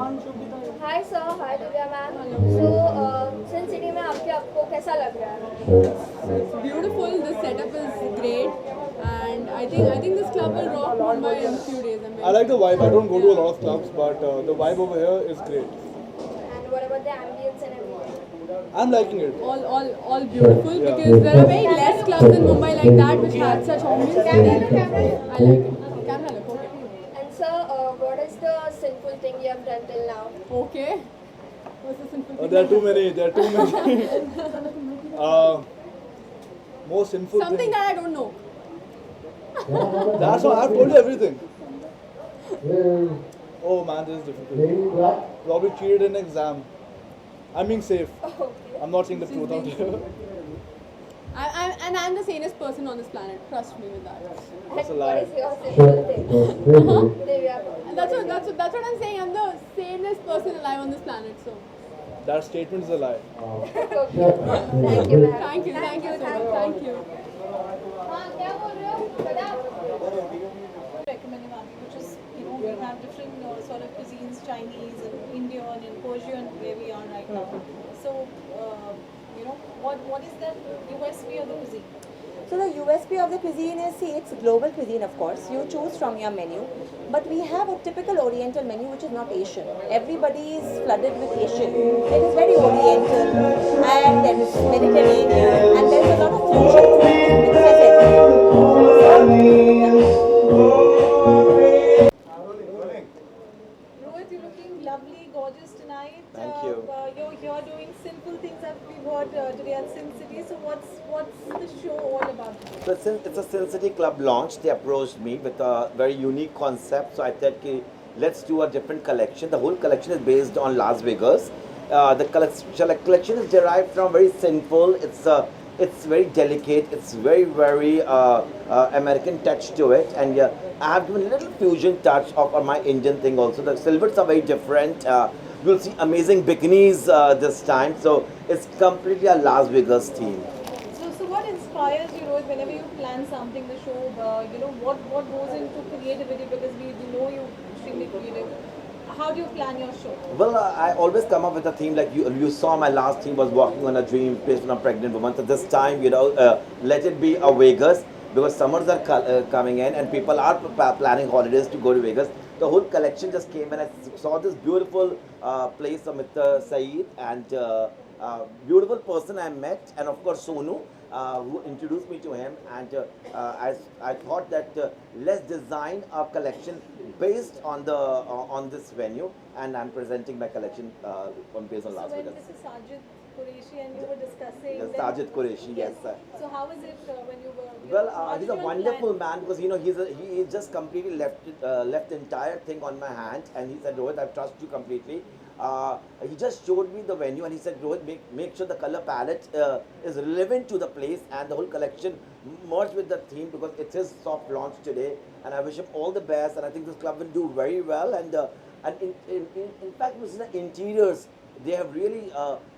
Hi sir, हाय Divya ma'am. सो सिन city में आपको कैसा लग रहा है? It's beautiful. The setup is great, and I think this club will rock Mumbai in a few days. I like the vibe. I don't go to a lot of clubs, but the vibe over here is great. And what about the ambience and everything? I'm liking it. All beautiful Yeah. because there are very less clubs in Mumbai like that which had such ambience. I like it. Camera look okay. And sir, what is the sinful thing you have done till now? Okay. What's the simple thing? There are too many. There are too many. Most sinful Something thing. that I don't know. That's why I've told you everything. Oh man, this is difficult. Probably cheated in an exam. I'm being safe. Okay. I'm not saying the truth out here. I'm the sanest person on this planet. Trust me with that. That's a And lie. what is your sinful thing? Divya. And that's what I'm saying. I'm the sanest person alive on this planet. So That statement is a lie. Okay. Thank you ma'am. thank you so much. Thank you. हाँ, क्या बोल रहे हो? बताओ। recommending Ami, which is, we have different sort of cuisines, Chinese and Indian and Persian, where we are right now. So, what is the USP of the cuisine? So the USP of the cuisine is, see, it's global cuisine, of course. You choose from your menu, but we have a typical Oriental menu which is not Asian. Everybody is flooded with Asian. It is very Oriental, and there is Mediterranean, and there is a lot of fusion food which mixes Rohit, you're looking lovely, gorgeous tonight. Thank you. You're here doing simple things that we've heard today at Sin City. So what's the show all about? So since it's a Sin City Club launch, they approached me with a very unique concept. So I said, "Okay, let's do a different collection." The whole collection is based on Las Vegas. The collection is derived from very simple. It's very delicate. It's very American touch to it, and I have given a little fusion touch of my Indian thing also. The silhouettes are very different. You'll see amazing bikinis this time. So it's completely a Las Vegas theme. So what inspires you, Rohit, whenever you plan something, the show, what goes into creativity, because we know you're extremely creative. How do you plan your show? Well, I always come up with a theme like you saw my last theme was walking on a dream based on a pregnant woman. So this time, let it be a Vegas because summers are coming in and people are planning holidays to go to Vegas. The whole collection just came and I saw this beautiful place of Mr. Saeed and beautiful person I met, and of course Sonu, who introduced me to him, and I thought that let's design a collection based on this venue, and I'm presenting my collection based on So Las when Vegas. Mrs. Sajid Qureshi and you were discussing... Yes, then- Sajid Qureshi, yes, sir. So how was it when you were... Well, how he's did a you wonderful plan? man because he just completely left the entire thing on my hand, and he said, Rohit, I trust you completely. He just showed me the venue and he said, Rohit, make sure the color palette is relevant to the place and the whole collection merged with the theme because it's his soft launch today, and I wish him all the best, and I think this club will do very well, and in fact, the interiors, they have really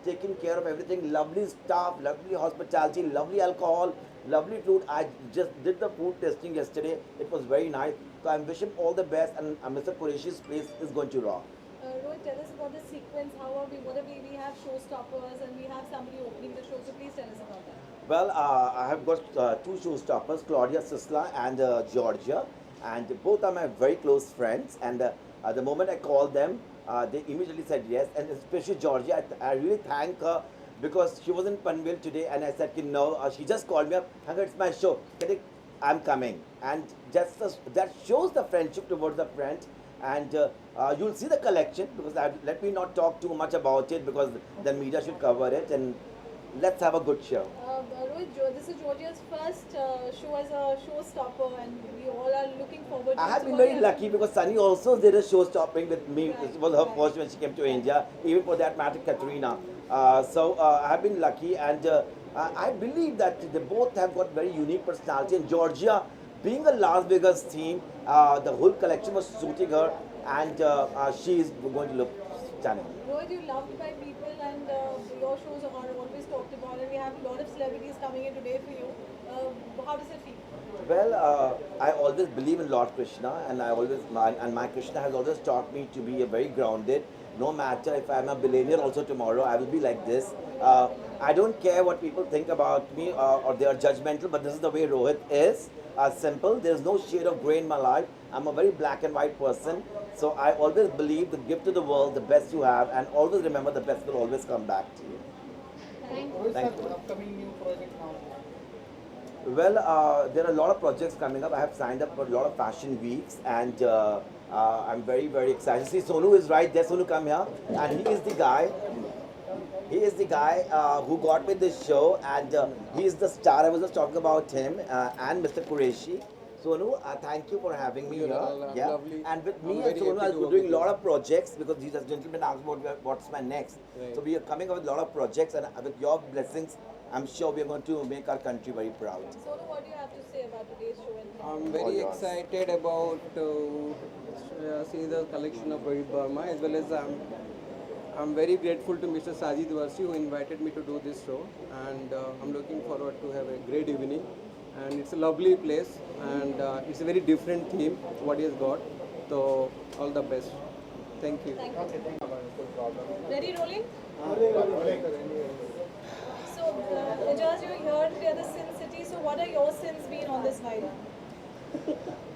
taken care of everything. Lovely staff, lovely hospitality, lovely alcohol, lovely food. I just did the food testing yesterday. It was very nice. So I wish him all the best, and Mr. Qureshi's place is going to rock. Rohit, tell us about the sequence. What are we have showstoppers and we have somebody opening the show. So please tell us about that. Well, I have got two showstoppers, Claudia Sisla and Georgia, and both are my very close friends. And the moment I called them, they immediately said yes, and especially Georgia, I really thank her because she was in Panvel today, and I said, no, she just called me up, Hanga, it's my show, I'm coming, and that shows the friendship towards the friend, and you'll see the collection because let me not talk too much about it because the media should cover it, and let's have a good show. Rohit, this is Georgia's first show as a showstopper, and we all are looking forward to I it. have So been what very are- lucky because Sunny also did a show stopping with me. Right. It was her first when she came to India, even for that matter, Katrina. So I have been lucky, and I believe that they both have got very unique personality. And Georgia, being a Las Vegas theme, the whole collection was suiting her, and she is going to look stunning. Rohit, you're loved by people, and your shows are always talked about, and we have a lot of celebrities coming in today for you. How does it feel? Well, I always believe in Lord Krishna, and my Krishna has always taught me to be a very grounded. No matter if I'm a billionaire also tomorrow, I will be like this. I don't care what people think about me or they are judgmental, but this is the way Rohit is. Simple. There is no shade of grey in my life. I'm a very black and white person. So I always believe the gift to the world, the best you have, and always remember the best will always come back to you. Thank you. Upcoming new project now. Well, there are a lot of projects coming up. I have signed up for a lot of fashion weeks, and I'm very, very excited. See, Sonu is right there. Sonu, come here. And he is the guy. He is the guy who got me this show, and he is the star. I was just talking about him and Mr. Qureshi. Sonu, thank you for having me here. Lovely. And with me I'm and very Sonu, happy I'll to be work doing a with lot you. of projects because these gentlemen asked what's my next. Right. So we are coming up with a lot of projects, and with your blessings, I'm sure we are going to make our country very proud. Sonu, what do you have to say about today's show? And I'm very yours. excited about see the collection of Rohit Verma, as well as I'm very grateful to Mr. Sajid Warsi who invited me to do this show, and I'm looking forward to have a great evening. And it's a lovely place, and it's a very different theme what he has got. So all the best. Thank you. ready, rolling? So, Ijaz, you're here to the Sin City. So, what are your sins been on this while?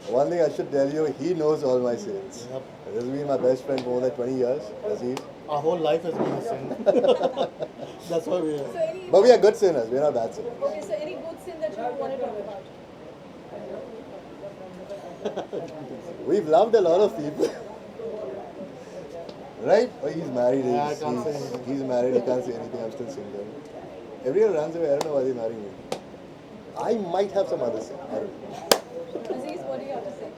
One thing I should tell you, he knows all my sins. Yep. This has been my best friend for more than 20 years, Aziz. Our whole life has been a sin. That's why we are. So, any But we are good sinners, we are not bad sinners. okay, so any good sin that you want to talk about? We've loved a lot of people. Right? Oh, he's married. Yeah, I can't say anything. He's married, he can't say anything, I'm still single. Everyone runs away, I don't know why they marry me. I might have some other sin. I don't know. Aziz, what do you have to say?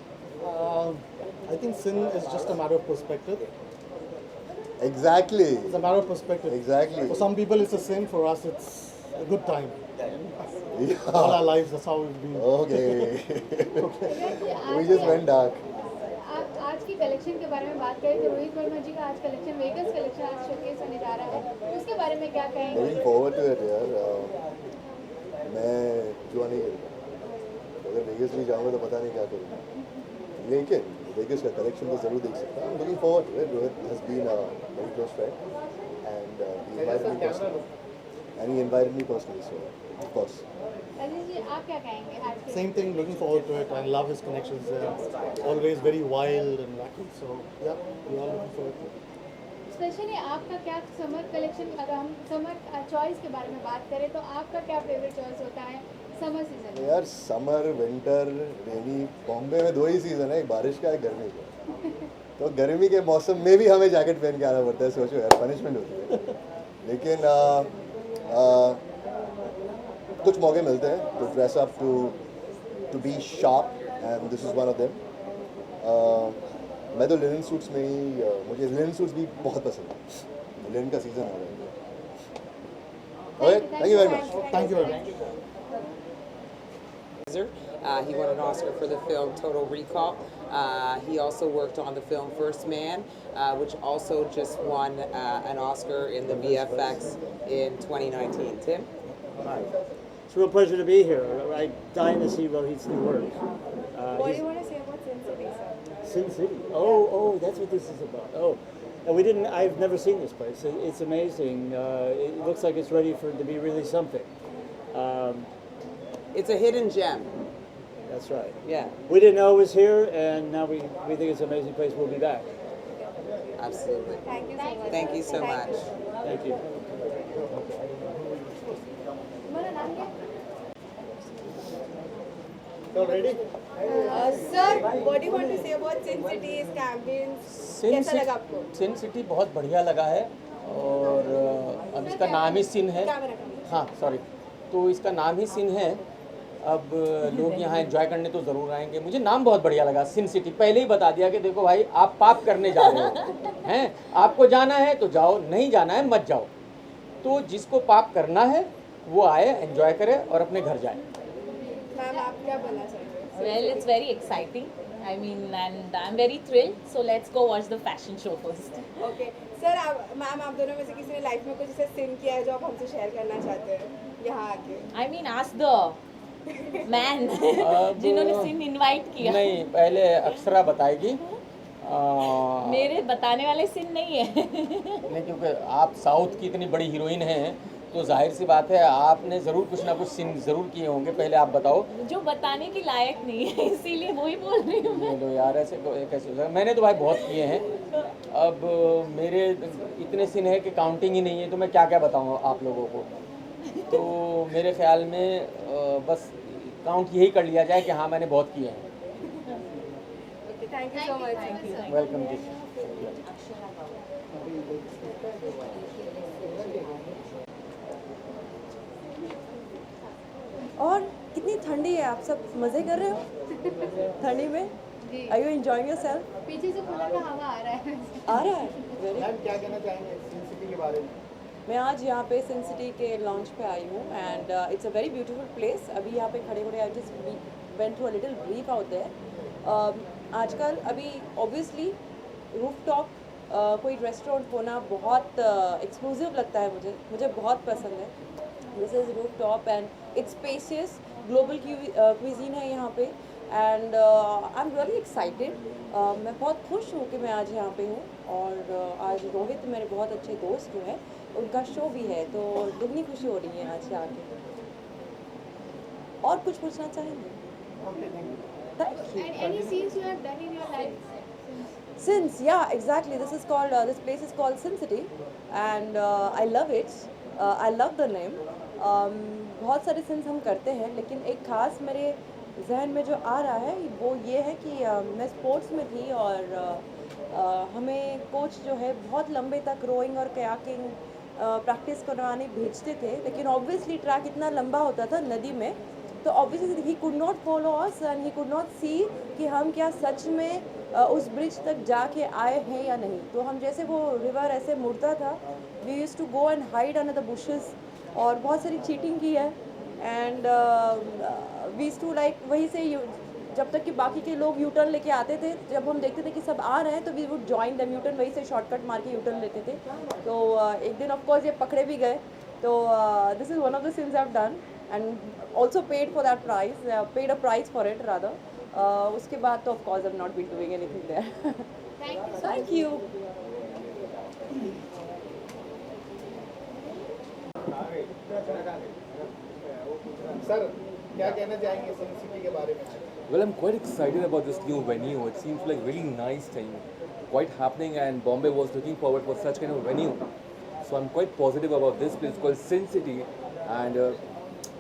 I think sin is just a matter of perspective. Exactly. It's a matter of perspective. Exactly. For some people, it's a sin. For us, it's a good time. All Yeah. our lives, that's how we've been. Okay. We just went dark. आप आज की collection के बारे में बात करें तो रोहित वर्मा जी का आज कलेक्शन वेगस कलेक्शन आज शोकेस होने जा रहा है उसके बारे में क्या कहेंगे Looking forward to it, यार. मैं जुआ नहीं करूँगा. अगर वेगस भी जाऊँगा तो पता नहीं क्या करूँगा. लेकिन वेगस का कलेक्शन तो जरूर देख सकता हूँ. Looking forward to it. Rohit has been a very close friend, and he invited me personally. And he invited me personally, so of course. अजीज जी आप क्या कहेंगे आज के Same thing, looking forward to it. I love his connections there. Always very wild and wacky. So, yeah, we're all looking forward to it. Specially आपका क्या summer collection अगर हम summer choice के बारे में बात करें तो आपका क्या फेवरेट चॉइस होता है समर सीजन में यार समर विंटर रेनी बॉम्बे में दो ही सीजन है, एक बारिश का एक गर्मी का. तो गर्मी के मौसम में भी हमें जैकेट पहन के आना पड़ता है. सोचो यार, पनिशमेंट होती है. लेकिन कुछ मौके मिलते हैं to dress up to be sharp, and this is one of them. मैं तो लिनन सूट्स में ही मुझे लिनन सूट्स भी बहुत पसंद है. लिनन का सीजन आ रहा है. Thank you very much. Thank you very much. He won an Oscar for the film Total Recall. He also worked on the film First Man, which also just won an Oscar in the VFX in 2019. Tim? It's a real pleasure to be here. I'm dying to see Rohit's new work. What do you want to say about Sin City, sir? Sin City. Oh, that's what this is about. Oh, and I've never seen this place. It's amazing. It looks like it's ready to be really something. It's a hidden gem. That's right. Yeah, We didn't know it was here, and now we think it's an amazing place. We'll be back. absolutely. Thank you so much. Thank you so much. Thank you. मेरा नाम क्या You all ready? Sir, what do you want to say about Sin City's campaigns? कैसा लगा आपको? सिन city बहुत बढ़िया लगा है, और अब इसका नाम ही सिन है. कैमरा का. हाँ सॉरी, तो इसका नाम ही सिन है. अब लोग यहाँ एंजॉय करने तो ज़रूर आएंगे. मुझे नाम बहुत बढ़िया लगा, सिन सिटी. पहले ही बता दिया कि देखो भाई, आप पाप करने जा रहे हो हैं. आपको जाना है तो जाओ, नहीं जाना है मत जाओ. तो जिसको पाप करना है वो आए, एंजॉय करे और अपने घर जाए. मैम आप क्या बोलना चाहेंगे? Well, it's very exciting. I mean, and I'm very thrilled. So let's go watch the fashion show first. Okay sir, ma'am आप दोनों में से किसी ने लाइफ में कुछ ऐसा सिन किया है जो आप हमसे शेयर करना चाहते हैं यहाँ आके? I mean, ask the man अब- जिन्होंने सिन इनवाइट किया। नहीं, पहले अक्षरा बताएगी। मेरे बताने वाले सिन नहीं है। नहीं, क्योंकि आप साउथ की इतनी बड़ी हीरोइन हैं तो जाहिर सी बात है आपने ज़रूर कुछ ना कुछ सीन ज़रूर किए होंगे। पहले आप बताओ। जो बताने की लायक नहीं है, इसीलिए वही बोल रही हूँ मैं। नहीं तो यार, ऐसे कैसे हो सकता? मैंने तो भाई बहुत किए हैं। अब मेरे इतने सीन है कि काउंटिंग ही नहीं है, तो मैं क्या क्या बताऊँ आप लोगों को। तो मेरे ख्याल में बस काउंट यही कर लिया जाए कि हाँ मैंने बहुत किए हैं। Thank you so much. Welcome जी। और कितनी ठंडी है, आप सब मज़े कर रहे हो ठंडी में? जी। Are you enjoying yourself? पीछे से कूलर का हवा आ रहा है। आ रहा है? मैम क्या कहना चाहेंगे सिन सिटी के बारे में? मैं आज यहाँ पे सिन सिटी के लॉन्च पे आई हूँ and it's a very beautiful place. अभी यहाँ पे खड़े खड़े I just went to a little brief out there. आजकल अभी ऑब्वियसली रूफटॉप कोई रेस्टोरेंट होना बहुत एक्सक्लूसिव लगता है मुझे बहुत पसंद है। This is rooftop and it's spacious, global cuisine है यहाँ पे and I am really excited. मैं बहुत खुश हूँ कि मैं आज यहाँ पे हूँ और आज रोहित मेरे बहुत अच्छे दोस्त जो है उनका शो भी है, तो दुगनी खुशी हो रही है आज यहाँ आके। और कुछ पूछना चाहेंगे? Thank you. And any scenes you have done in your life? Since, yeah, exactly. This is called, this place is called Sin City and I love it. I love the name. बहुत सारे since हम करते हैं, लेकिन एक खास मेरे जहन में जो आ रहा है वो ये है कि मैं स्पोर्ट्स में थी और हमें कोच जो है बहुत लंबे तक रोइंग और कयाकिंग प्रैक्टिस करवाने भेजते थे, लेकिन ऑब्वियसली ट्रैक इतना लंबा होता था नदी में, तो obviously he could not follow us and he could not see कि हम क्या सच में उस ब्रिज तक जाके आए हैं या नहीं। तो हम जैसे वो रिवर ऐसे मुड़ता था, we used to go and hide under the bushes और बहुत सारी चीटिंग की है and we used to like वहीं से जब तक कि बाकी के लोग यू टर्न लेके आते थे, जब हम देखते थे कि सब आ रहे हैं तो we would join them. You turn वहीं से शॉर्टकट मार के यू टर्न लेते थे। तो एक दिन ऑफ कोर्स ये पकड़े भी गए। तो this is one of the since I have done and also paid for that price, paid a price for it rather. उसके बाद तो of course I've not been doing anything there. Thank you. Sir क्या कहना चाहेंगे सिन city के बारे में? Well, I'm quite excited about this new venue. It seems like really nice thing, quite happening, and Bombay was looking forward for such kind of venue. So I'm quite positive about this place called Sin City, and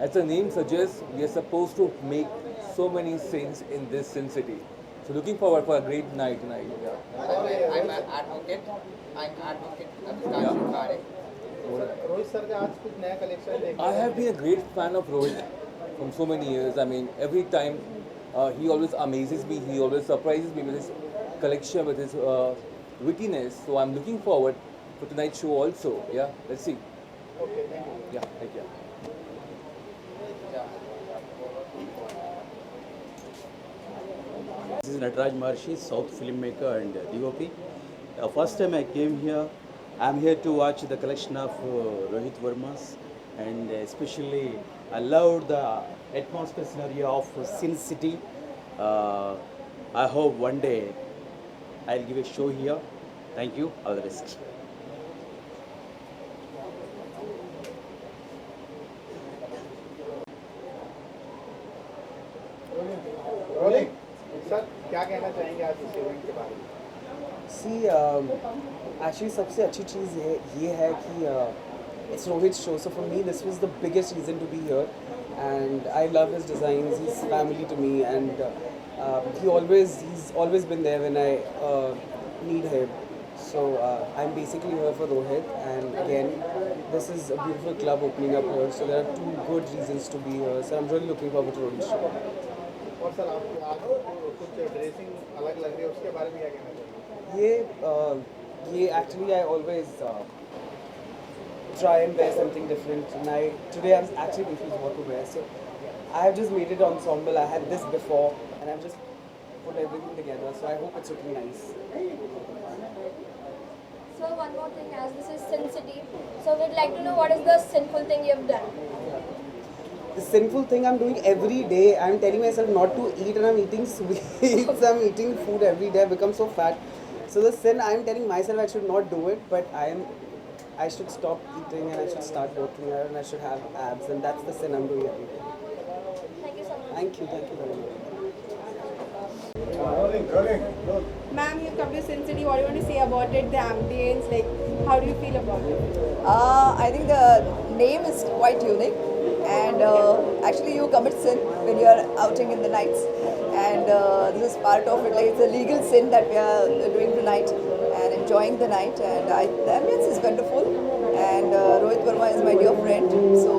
as the name suggests, we are supposed to make so many sins in this Sin City. So looking forward for a great night tonight. Yeah. I'm an advocate. I'm advocate Abhishek Khare. Rohit sir का आज कुछ नया collection देखा? I have been a great fan of Rohit from so many years. I mean, every time he always amazes me. He always surprises me with his collection, with his wittiness. So I'm looking forward for tonight's show also. Yeah, let's see. Okay, thank you. Yeah, take care. This is Nataraj Maharshi, South filmmaker and DOP. First time I came here, I'm here to watch the collection of Rohit Verma's, and especially I loved the atmosphere scenario of Sin City. I hope one day I'll give a show here. Thank you, all the best. Rolling sir क्या कहना चाहेंगे आज इस event के बारे में? सी actually सबसे अच्छी चीज़ ये है कि it's Rohit show, so for me this was the biggest reason to be here and I love his designs, he is family to me and he's always been there when I need him. So I'm basically here for Rohit, and again this is a beautiful club opening up here, so there are two good reasons to be here. So I'm really looking forward to Rohit's show. और sir आपको आज कुछ dressing अलग लग रही है, उसके बारे में क्या कहना चाहिए? ये actually I always try and wear something different, and today I'm actually confused what to wear. So I have just made it ensemble. I had this before, and I've just put everything together. So I hope it's looking nice. So one more thing, as this is Sin City, so we'd like to know what is the sinful thing you've done. the sinful thing I'm doing every day. I'm telling myself not to eat and I'm eating sweets, I'm eating food every day, I've become so fat. So the sin, I'm telling myself I should not do it, but I should stop eating and I should start working out and I should have abs, and that's the sin I'm doing every day. Thank you very much. Ma'am, you come to Sin City. What do you want to say about it? The ambience, like, how do you feel about it? I think the name is quite unique, and actually you commit sin when you are outing in the nights, and this is part of it. Like, it's a legal sin that we are doing tonight and enjoying the night, and the ambience is wonderful. And Rohit Verma is my dear friend, so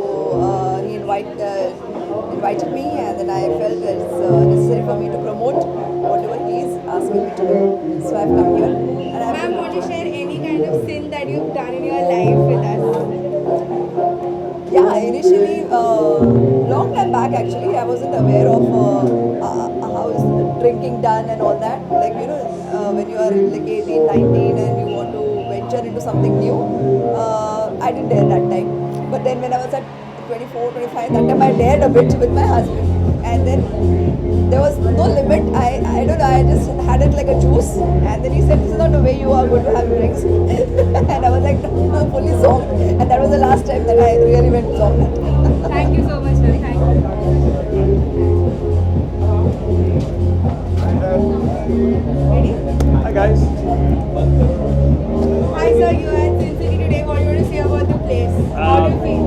he invited me, and then I felt that it's necessary for me to promote whatever he is asking me to do. So I've come here. Ma'am, want to share any kind of sin that you've done in your life with us? Yeah, initially, long time back actually, I wasn't aware of how is drinking done and all that. Like, you know, when you are like 18, 19 and you want to venture into something new, I didn't dare that time. But then when I was at 24, 25, that time I dared a bit with my husband. And then there was no limit. I don't know, I just had it like a juice. And then he said, this is not the way you are going to have drinks. And I was like, fully zonked. And that was the last time that I really went zonked. Thank you so much, ma'am. Thank you. Hi guys. Hi, sir. You are at Sin City today. What do you want to say about the place? How do you feel?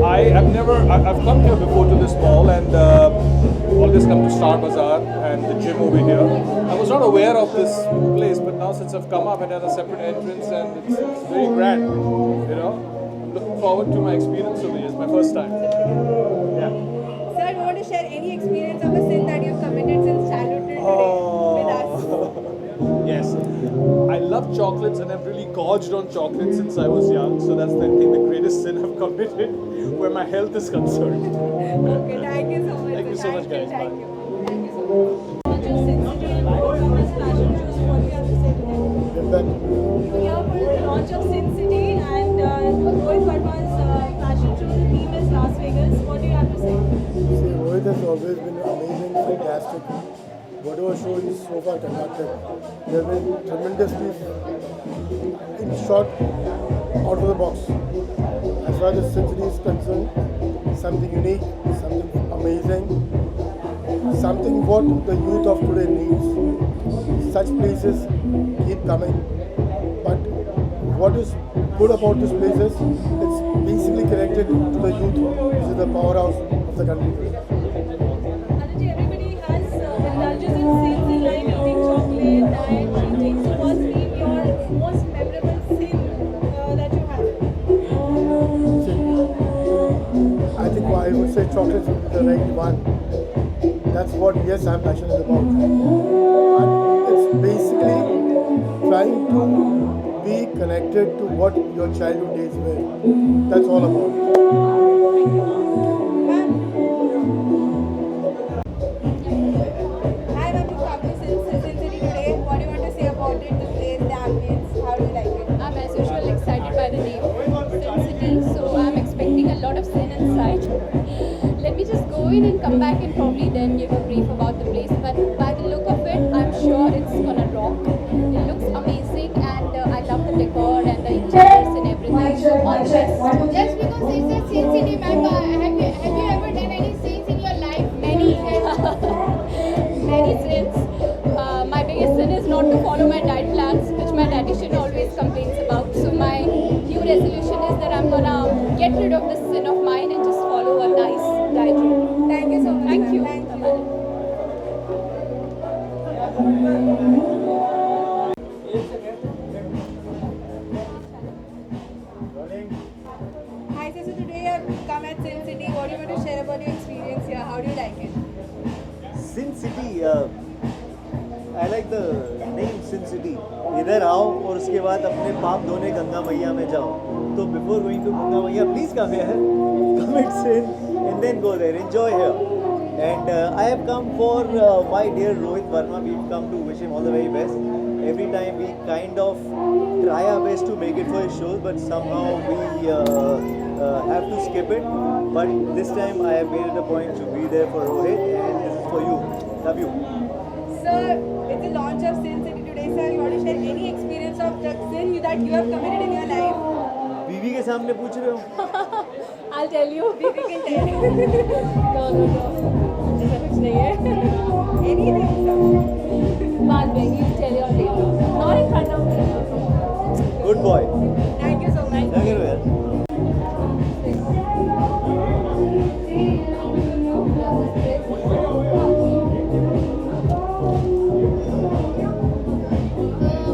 I've come here before to this mall and always come to Star Bazaar and the gym over here. I was not aware of this place, but now since I've come up, it has a separate entrance and it's very grand. You know, I'm looking forward to my experience over here. It's my first time. Yeah. Sir, do you want to share any experience of a sin that you've committed since childhood till today with us? Yes. I love chocolates and I've really gorged on chocolates since I was young. So that's the greatest sin I've committed where my health is concerned. Okay, thank you so much. Thank you so much, guys. Thank you. Thank you so much. Launch of Sin City and Rohit Verma's fashion shows. What do you have to say to them? You're here for the launch of Sin City and Rohit Verma's fashion show. The theme is Las Vegas. What do you have to say? Rohit has always been amazing, fantastic. Whatever show he's so far conducted, they have been tremendously, in short, out of the box. As far as Sin City is concerned, something unique, something amazing, something what the youth of today needs. Such places keep coming, but what is good about these places, it's basically connected to the youth, which is the powerhouse of the country today. Aditi, everybody has indulges in sins like eating chocolate, diet, cheating. So what's been your most memorable sin that you have? I think I would say chocolates would be the right one. That's what, yes, I'm passionate about. And it's basically trying to be connected to what your childhood days were. That's all about. Hi, ma'am. You come to Sin City today. What do you want to say about it? The place, the ambience. How do you like it? I'm as usual excited by the name Sin City, so I'm expecting a lot of sin inside. Let me just go in and come back and probably then give a brief about the place. But by the look of it, I'm sure it's gonna rock. It looks amazing, and I love the decor and the interiors and everything. So all the best. Just because it's a Sin City, ma'am, have you ever done any sins in your life? Many, many sins. My biggest sin is not to follow my diet plans, which my dietitian always complains about. So my new resolution is that I'm gonna get rid of this sin of mine and just follow a nice diet routine. Thank you so much. Thank you. Thank you. Hi, sir. So today you have come at Sin City. What do you want to share about your experience here? How do you like it? Sin City, I like the name Sin City. इधर आओ और उसके बाद अपने पाप धोने गंगा मैया में जाओ. तो before going to Ganga Maiya, please come here, commit sin, and then go there. Enjoy here. And I have come for my dear Rohit Verma. We've come to wish him all the very best. Every time we kind of try our best to make it for his shows, but somehow we have to skip it. but this time I have made it a point to be there for Rohit, and this is for you. Love you. Sir, it's the launch of Sin City today, sir. You want to share any experience of the sin that you have committed in your life? बीवी के सामने पूछ रहे हो? I'll tell you. Baby can tell. No. ऐसा कुछ नहीं है. Anything, sir. बाद में he'll tell you later. Not in front of me. Good boy. Thank you so much. क्या करो यार?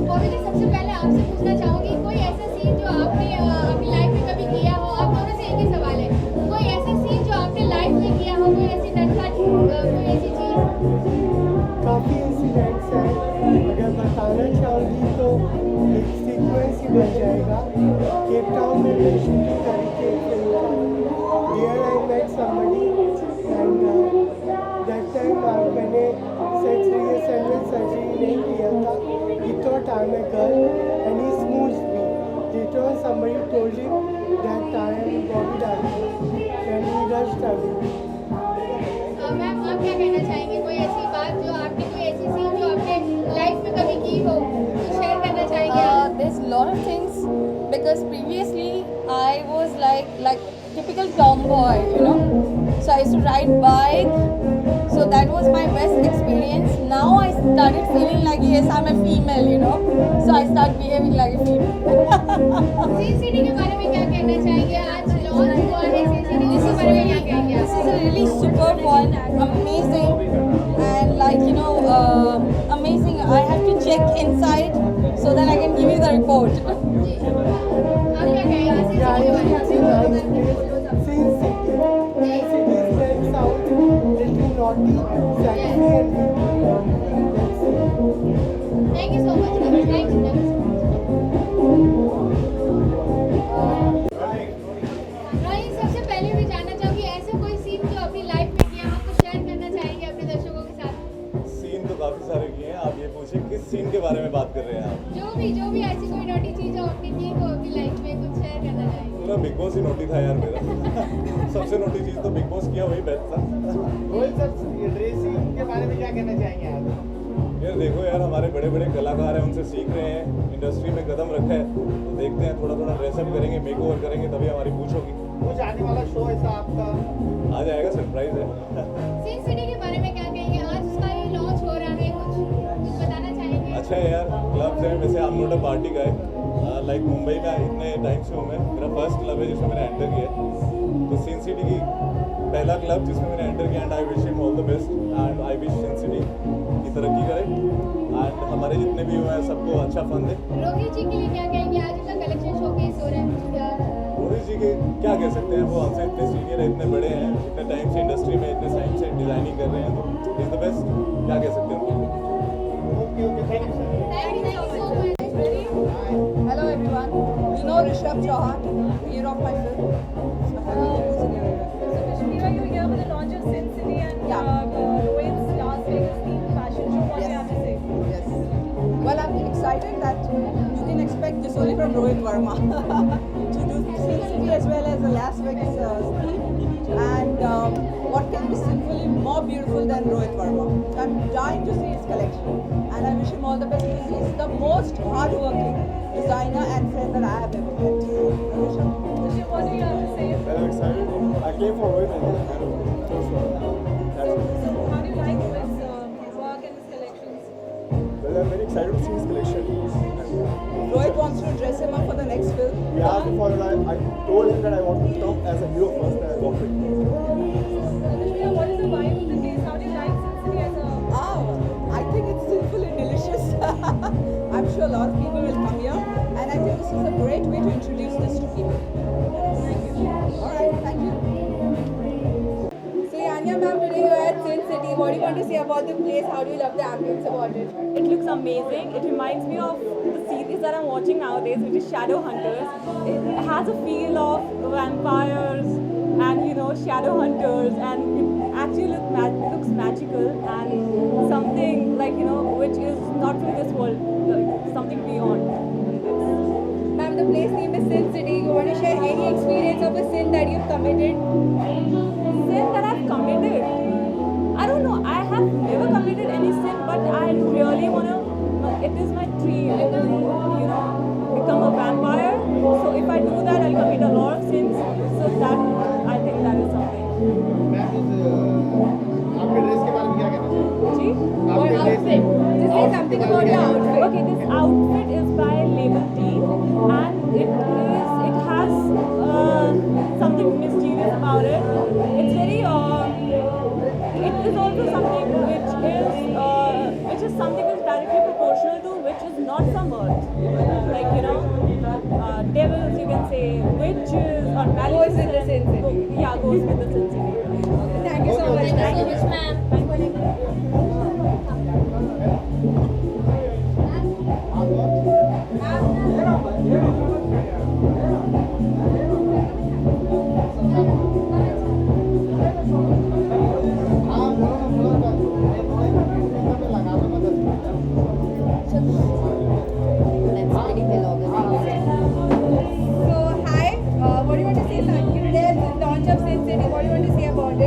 बॉबी जी, सबसे पहले आपसे पूछना चाहूँगी कोई ऐसा सीन जो आपने अपनी लाइफ में कभी किया हो। आप दोनों से एक ही सवाल है, कोई ऐसा सीन जो आपने लाइफ में किया हो, कोई ऐसी नटखट कोई ऐसी चीज़। काफ़ी इंसिडेंट्स हैं, अगर बताना चाहूँगी तो एक सीक्वेंस ही बन जाएगा। केप टाउन में मैं शूटिंग करी थी एक फिल्म का, there I met somebody and that time मैंने सेक्स रिहर्सल में सर्जरी नहीं किया था। He thought I'm a girl and he smooched me. Later on somebody told him that I am Bobby Darley and he rushed away. Ma'am, आप क्या कहना चाहेंगे? कोई ऐसी बात जो आपने, कोई ऐसी सीन जो आपने लाइफ में कभी की हो, तो शेयर करना चाहेंगे आप? There's a lot of things because previously I was like typical tomboy, you know. So I used to ride bike. So that was my best experience. Now I started feeling like yes, I'm a female, you know. So I start behaving like a female. Sin City के बारे में क्या कहना चाहेंगे? आज launch हुआ है Sin City, इसके बारे में क्या कहेंगे आप? This is a really superb one, amazing, and like you know, amazing. I have to check inside so that I can give you the report. आप क्या कहेंगे Sin City के बारे में? Sin City. Sin City stands out, little naughty, sexy and Thank you so much. Thank you. Rohit, सबसे पहले मैं जानना चाहूँगी ऐसा कोई सीन जो अपनी लाइफ में किया हो तो शेयर करना चाहेंगे अपने दर्शकों के साथ? सीन तो काफ़ी सारे किए हैं, आप ये पूछिए किस सीन के बारे में बात कर रहे हैं आप? जो भी ऐसी कोई नोटी चीज़ हो आपने की हो अपनी लाइफ में, कुछ शेयर करना चाहेंगे? पूरा बिग बॉस ही नोटी था यार मेरा। सबसे नोटी चीज़ तो बिग बॉस किया वही बेस्ट था। रोहित सर, ड्रेसिंग के बारे में क्या कहना चाहेंगे आप? यार देखो यार, हमारे बड़े बड़े कलाकार हैं, उनसे सीख रहे हैं, इंडस्ट्री में कदम रखा है, तो देखते हैं थोड़ा ड्रेसअप करेंगे, मेकओवर करेंगे, तभी हमारी पूछ होगी। कुछ आने वाला शो ऐसा आपका आ जाएगा, सरप्राइज है। Sin City के बारे में क्या कहेंगे? आज उसका ये लॉन्च हो रहा है, कुछ बताना चाहेंगे? अच्छा है यार, क्लब है वैसे, हम नोट अ पार्टी का है। लाइक मुंबई में इतने टाइम से हूँ मैं, मेरा फर्स्ट क्लब है जिसमें मैंने एंटर किया है, तो Sin City की पहला क्लब जिसमें मैंने एंटर किया, and I wish him all the best, and I wish Sin City की तरक्की करे, एंड हमारे जितने भी हुए हैं सबको अच्छा फन दे। रोहित जी के लिए क्या कहेंगे? आज उनका कलेक्शन शोकेस हो रहा है। रोहित जी के क्या कह सकते हैं, वो हमसे इतने सीनियर है, इतने बड़े हैं, इतने टाइम से इंडस्ट्री में, इतने टाइम से डिजाइनिंग कर रहे हैं, तो इज द बेस्ट, क्या कह सकते हैं उनके? Okay, thank you sir. Thank you so much. Hello everyone. You know Rishabh Chauhan, hero of my film. Shmira, you're here for the launch of Sin City and Rohit's Las Vegas themed fashion show. What do you have to say? Yes. Well, I'm excited that you can expect this only from Rohit Verma to do Sin City as well as the Las Vegas theme. And what can be simply more beautiful than Rohit Verma? I'm dying to see his collection, and I wish him all the best because he's the most hardworking designer and friend that I have ever met. Rishabh, what do you have to say? Well, I'm excited. I came for Rohit and How do you like his work and his collections? well, I'm very excited to see his collection. Rohit wants to dress him up for the next film. He asked me for it. I told him that I want to come as a hero first, and I walked it. Shmira, what is the vibe of the place? How do you like Sin City as a... I think it's sinful and delicious. I'm sure a lot of people will come here, and I think this is a great way to introduce this to people. Thank you. All right, thank you. So Anya ma'am, today you are at Sin City. What do you want to say about the place? How do you love the ambience about it? It looks amazing. It reminds me of the series that I'm watching nowadays, which is Shadowhunters. It has a feel of vampires and Shadowhunters, and it actually looks magical and something like which is not from this world, like something beyond. Ma'am, the place name is Sin City. You want to share any experience of a sin that you've committed? but I really want to, it is my dream to, become a vampire. So if I do that, I'll commit a lot of sins. So that, I think that is something. आपके dress के बारे में क्या कहना चाहिए? जी? आपके dress Just say something about your outfit. Okay, this outfit is by Label T, and it has something mysterious about it. It's very, it is also something which is something which is directly proportional to which is not some earth. Like, devils, you can say, witches, or goes with the sin city. Yeah, goes with the sin city. Thank you so much. Thank you so much, ma'am.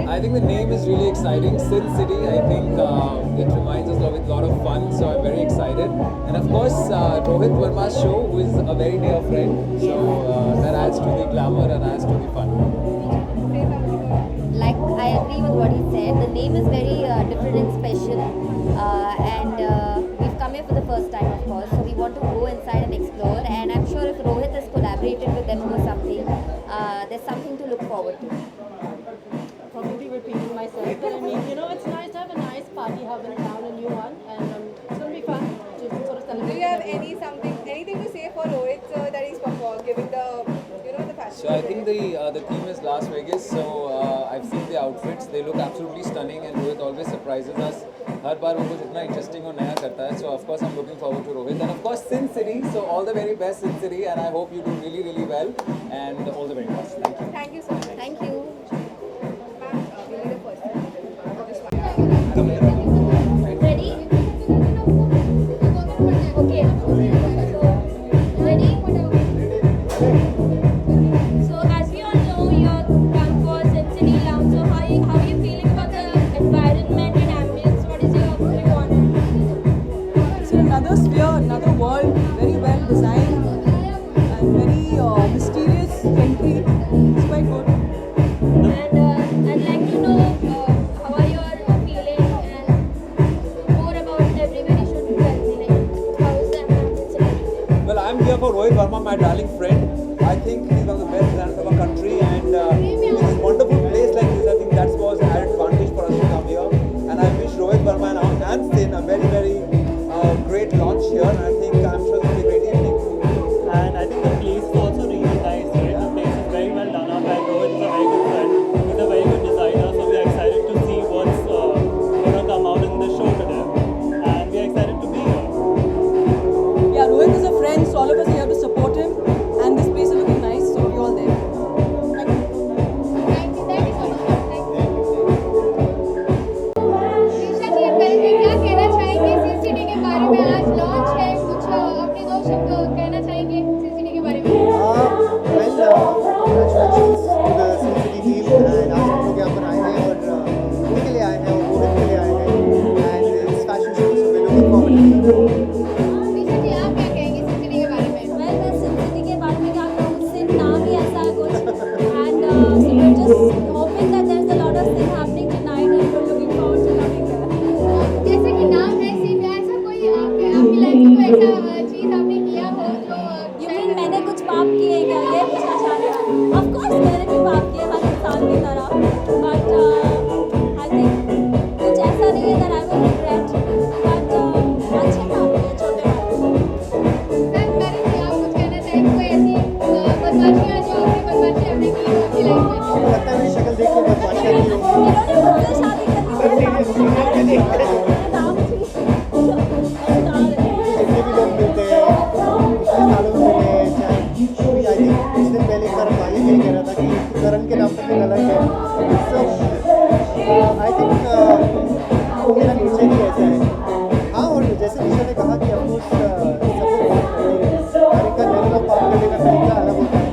I think the name is really exciting. Sin City, I think it reminds us with a lot of fun, so I'm very excited. And of course, Rohit Verma's show, who is a very dear friend, so that adds to the glamour and adds to the fun. Like, I agree with what he said. The name is very different and special, and we've come here for the first time, of course, so we want to go inside and explore, and I'm sure if Rohit has collaborated with them or something, there's something to look forward to. Probably repeating myself, but I mean, it's nice to have a nice party hub in town, a new one, and it's going to be fun to sort of celebrate. Do you have anything to say for Rohit that he's performed, giving the fashion? So I think the theme is Las Vegas, so I've seen the outfits, they look absolutely stunning, and Rohit always surprises us. हर बार वो कुछ इतना interesting और नया करता है, so of course I'm looking forward to Rohit, and of course Sin City, so all the very best Sin City, and I hope you do really, really well, and all the very best. Thank you. Thank you so much. Thank you. Ready? Okay. Ready? So as we all know, you're come for Sin City Lounge. So how are you feeling about the environment and ambience? What is your view on it? It's another sphere, another world, very well designed and very mysterious entry. It's quite good. And I'd like to know how are you all feeling and more about everybody should be feeling. How is the ambience? Well, I'm here for Rohit Verma, my darling friend. I think he's one of the best designers of our country, and in this wonderful place like this, I think that was an added advantage for us to come here. And I wish Rohit Verma and Sin a very, very great launch here, and I think I'm sure it'll be a great evening. And I think the place is also really nice, right? The place is very well done up, and Rohit is a very good friend. He's a very good designer, so we are excited to see what's going to come out in the show today. And we are excited to be here. Yeah, Rohit is a friend, so all of us are here to support him, and this place is looking nice, so we're all there. Thank you so much. Thank you. Isha जी, पहले क्या कहना चाहेंगे CCD के बारे में? आज launch है, कुछ अपने दो शब्द कहना चाहेंगे CCD के बारे में? Congratulations to the Sin City team, and आज हम लोग यहाँ पर आए हैं और उनके लिए आए हैं और रोहित के लिए आए हैं, and it's fashion show, so we're looking forward to it. Isha जी, आप क्या कहेंगे CCD के बारे में? Well, the Sin City के बारे में क्या कहूँ? Sin नाम ही ऐसा है कुछ, and so we're just hoping that there's a lot of sin happening tonight, and we're looking forward to coming there. जैसे कि नाम है Sin, ऐसा कोई आपकी लाइफ में कोई ऐसा चीज आपने किया हो जो You mean मैंने कुछ पाप किए क्या? ये पूछना चाह रहे हैं? Of course मैंने भी पाप किए हर इंसान की तरह, but I think कुछ ऐसा नहीं है that I will regret, but अच्छे पाप किए, छोटे पाप किए. सर, मैरिज से आप कुछ कहना चाहेंगे? कोई ऐसी बदमाशियाँ जो आपने की हो आपकी लाइफ में? लगता है मेरी शक्ल देख के बदमाशियाँ की होंगी। इन्होंने मुझसे शादी करनी है. जितने भी लोग मिलते हैं, पिछले सालों में मिले हैं, चाहे अभी आई थिंक कुछ दिन पहले एक बार भाई यही कह रहा था कि करण के नाम पर एक अलग है, so आई थिंक मेरा नेचर ही ऐसा है। हाँ, और जैसे निशा ने कहा कि ऑफकोर्स हर एक का लेवल ऑफ काम करने का तरीका अलग होता है,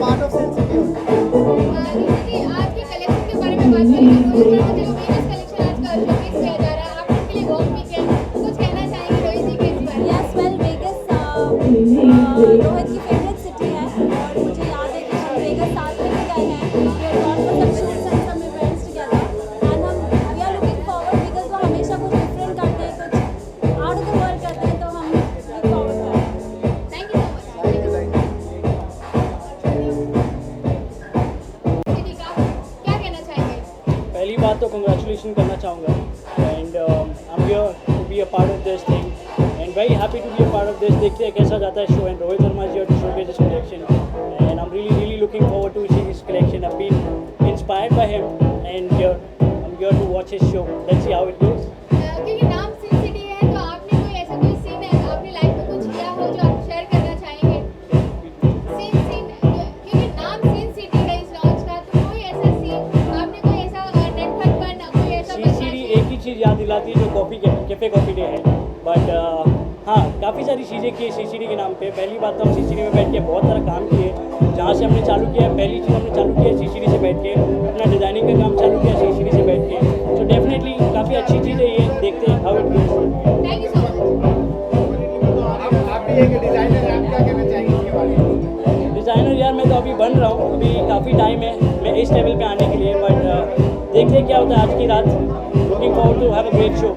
पार्ट ऑफ Sin City होता है। ईशा जी, आज के कलेक्शन के बारे में बात करेंगे। रोहित वर्मा जी का वीनस कलेक्शन आज का पहली बात तो कंग्रेचुलेशन करना चाहूँगा and I am here to be a part of this thing and very happy to be a part of this. देखते हैं कैसा जाता है show and Rohit Verma is here to showcase this collection and I am really looking forward to see this collection. I have been inspired by him and I am here to watch his show. Let's see how it goes. क्योंकि नाम सिन city है तो आपने कोई ऐसा कोई scene है अपनी लाइफ में कुछ किया हो जो आप शेयर करना चाहेंगे? सीन क्योंकि नाम सिन सिटी है इस लॉन्च का, तो कोई ऐसा सीन आपने कोई ऐसा नेटवर्क पर कोई ऐसा सीसीडी एक ही चीज़ याद दिलाती है जो कॉफ़ी कैफ़े कॉफ़ी डे है. बट हाँ, काफ़ी सारी चीज़ें की सीसीडी के नाम पे. पहली बात तो हम सीसीडी में बैठ के बहुत सारा काम किए. जहाँ से हमने चालू किया, पहली चीज़ हमने चालू किया सीसीडी से बैठ के, अपना डिज़ाइनिंग का काम चालू किया सीसीडी से बैठ के. तो डेफिनेटली काफ़ी अच्छी चीज़ है ये. देखते हैं how it goes. Thank you so much. आप भी एक डिज़ाइनर हैं, आप क्या कहना चाहेंगे इसके बारे में? डिज़ाइनर यार मैं तो अभी बन रहा हूँ, अभी काफ़ी टाइम है मैं इस लेवल पे आने के लिए. बट देखते हैं क्या होता है आज की रात. Looking forward to have a great show.